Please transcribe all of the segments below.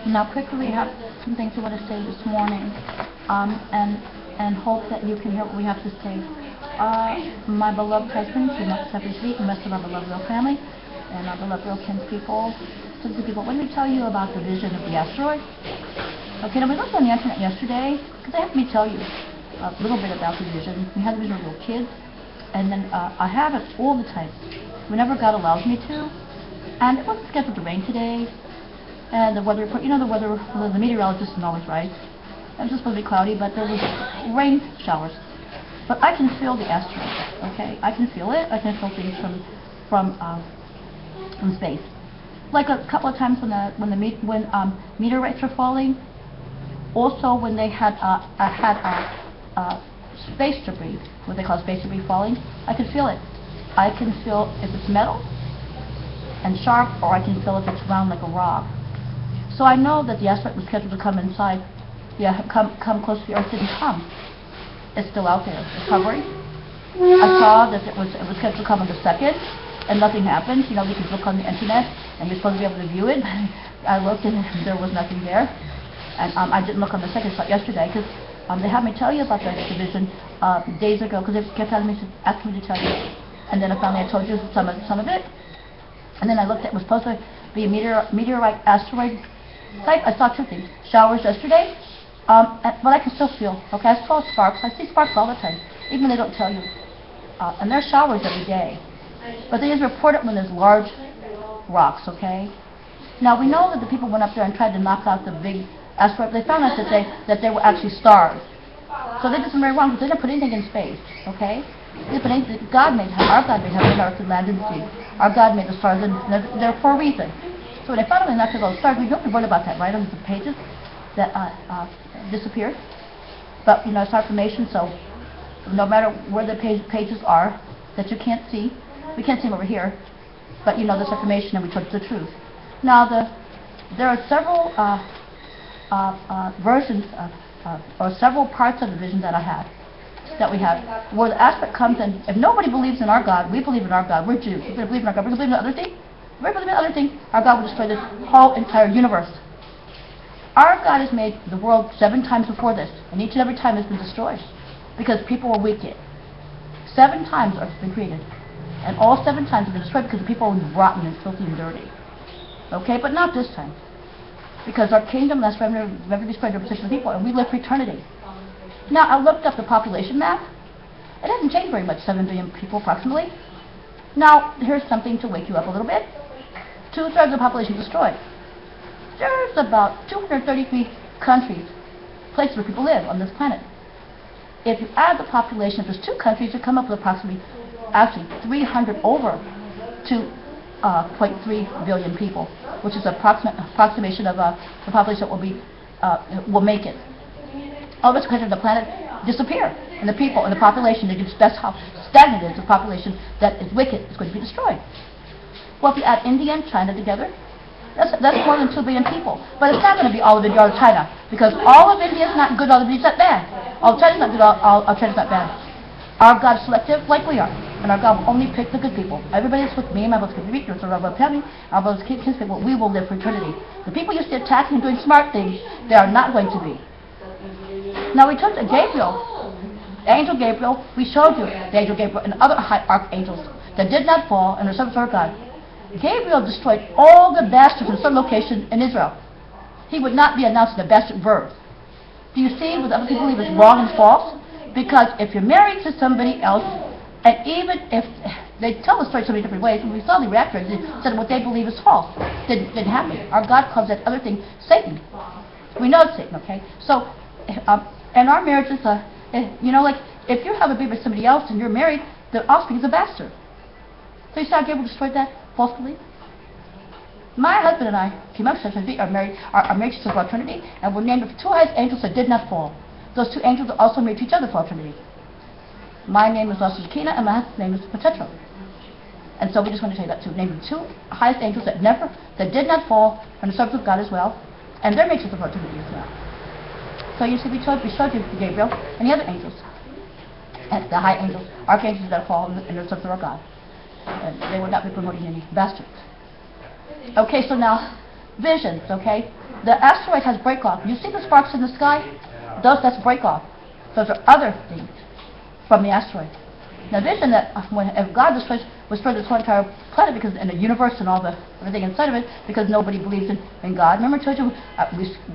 Now, quickly, we have some things we want to say this morning, and hope that you can hear what we have to say. My beloved husband, he must have his feet, and the rest of our beloved real family, and our beloved real kin people, simply people. Let me tell you about the vision of the asteroid. Okay, now we looked on the internet yesterday, because they have me tell you a little bit about the vision. We had the vision of little kids, and then I have it all the time, whenever God allows me to. And it wasn't scheduled to rain today. And the weather report, the meteorologist isn't always right. It was just supposed to be cloudy, but there was rain showers. But I can feel the asteroid, okay? I can feel it. I can feel things from space. Like a couple of times when meteorites were falling. Also when they had space debris, what they call space debris falling. I can feel it. I can feel if it's metal and sharp, or I can feel if it's round like a rock. So I know that the asteroid was scheduled to come inside, come close to the Earth. Didn't come. It's still out there. It's hovering. I saw that it was scheduled to come on the 2nd, and nothing happened. You can look on the internet, and you're supposed to be able to view it. I looked, and there was nothing there. And I didn't look on the 2nd, but yesterday, because they had me tell you about that division days ago, because they kept asking me to tell you. And then finally I told you some of it. And then I looked at it was supposed to be a meteorite asteroid type. I saw two things. Showers yesterday, but I can still feel. Okay, I saw sparks. I see sparks all the time, even when they don't tell you. And there's showers every day. But they just report it when there's large rocks, okay? Now we know that the people went up there and tried to knock out the big asteroid. They found out that they were actually stars. So they did something very wrong, because they didn't put anything in space, okay? God made our God made heaven and earth and land and sea. Our God made the stars, and they're for a reason. So when they found out they knocked out those stars, we don't wrote about that, right, on the pages that disappeared. But it's our information, so no matter where the pages are that you can't see, we can't see them over here, but this information, and we told you the truth. Now there are several versions or several parts of the vision that we have, where the aspect comes in. If nobody believes in our God, we believe in our God. We're Jews. We're going to believe in our God. We're going to believe in the other thing. If we believe in the other thing, our God will destroy this whole entire universe. Our God has made the world 7 times before this, and each and every time has been destroyed because people were wicked. 7 times Earth has been created, and all 7 times have been destroyed because the people were rotten and filthy and dirty. Okay, but not this time, because our kingdom lasts forever, never destroyed the position of people, and we live for eternity. Now, I looked up the population map. It hasn't changed very much, 7 billion people approximately. Now, here's something to wake you up a little bit. 2/3 of the population destroyed. There's about 233 countries, places where people live on this planet. If you add the population of those 2 countries, you come up with approximately, 300 over 2.3 billion people, which is an approximation of the population that will make it. All those countries on the planet disappear, and the people and the population, that's how stagnant it is. The population that is wicked is going to be destroyed. Well, if you add India and China together, that's more than 2 billion people. But it's not going to be all of India or China, because all of India is not good, all of India is not bad. All of China is not good, all of China is not bad. Our God is selective, like we are, and our God will only pick the good people. Everybody that's with me, and my brothers can be weakness, or our Webcam, our brothers can people, we will live for eternity. The people you see attacking and doing smart things, they are not going to be. Now we took Gabriel, Angel Gabriel. We showed you the Angel Gabriel and other high archangels that did not fall and are service of our God. Gabriel destroyed all the bastards in some location in Israel. He would not be announced in a bastard verb. Do you see what other people believe is wrong and false? Because if you're married to somebody else, and even if they tell the story so many different ways, and we saw the reactor, they said what they believe is false. Didn't happen. Our God calls that other thing Satan. We know it's Satan, okay? So, and our marriage is like if you have a baby with somebody else and you're married, the offspring is a bastard. So you see how Gabriel destroyed that false belief? My husband and I came up to be are married. Our marriage is for eternity, and we're named the 2 highest angels that did not fall. Those 2 angels are also married to each other for eternity. My name is also Zakina, and my husband's name is Patetro. And so we just want to tell you that too. Named the 2 highest angels that did not fall, and the service of God as well, and their marriage is for eternity as well. So you see, we showed you Gabriel and the other angels, and the high angels, archangels that fall in the service of our God. And they would not be promoting any bastards. Okay, so now visions, okay? The asteroid has break-off. You see the sparks in the sky? That's break-off. Those are other things from the asteroid. Now, vision that if God destroys this whole entire planet because in the universe and all the everything inside of it, because nobody believes in God. Remember, I told you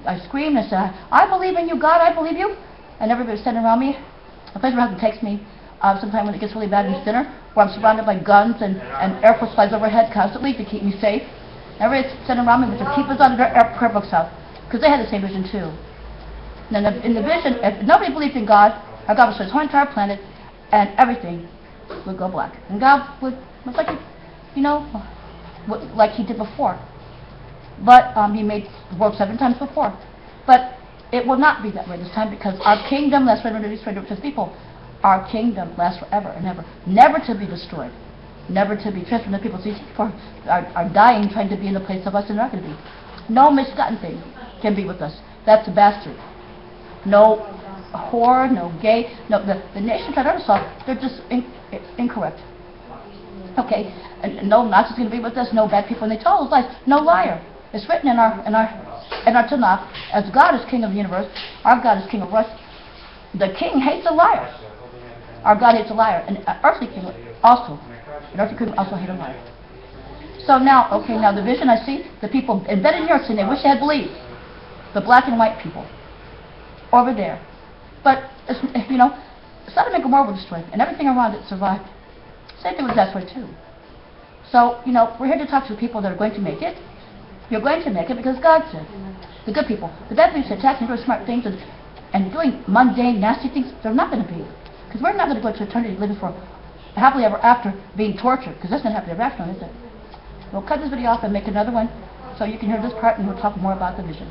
I screamed and said, "I believe in you, God. I believe you," and everybody was standing around me. A place where my husband takes me sometime when it gets really bad in dinner, where I'm surrounded by guns and Air Force flies overhead constantly to keep me safe. Everybody's standing around me with their keepers on their prayer books out because they had the same vision too. And in the vision, if nobody believed in God, our God would destroy this whole entire planet, and everything would go black. And God would, it's like, like He did before. But He made the world 7 times before. But it will not be that way this time because our kingdom lasts forever and destroyed to His people. Our kingdom lasts forever and ever, never to be destroyed, never to be transferred to people. See, people are dying trying to be in the place of us, and they're not going to be. No misgotten thing can be with us. That's a bastard. No whore, no gay, no, the nation tried to solve, they're just incorrect. Okay, and no Nazis going to be with us, no bad people, and they tell us lies, no liar. It's written in our Tanakh, as God is king of the universe, our God is king of us. The king hates a liar. Our God hates a liar, and earthly king also. An earthly king also hates a liar. So now, okay, now the vision I see, the people embedded in Europe, they wish they had believed. The black and white people over there. But, Sodom and Gomorrah were destroyed, and everything around it survived. Same thing with that way, too. So, we're here to talk to the people that are going to make it. You're going to make it because God said. The good people. The bad people attacking doing smart things and doing mundane, nasty things, they're not going to be. Because we're not going to go to eternity living for happily ever after being tortured, because that's not happily ever after, is it? We'll cut this video off and make another one so you can hear this part, and we'll talk more about the vision.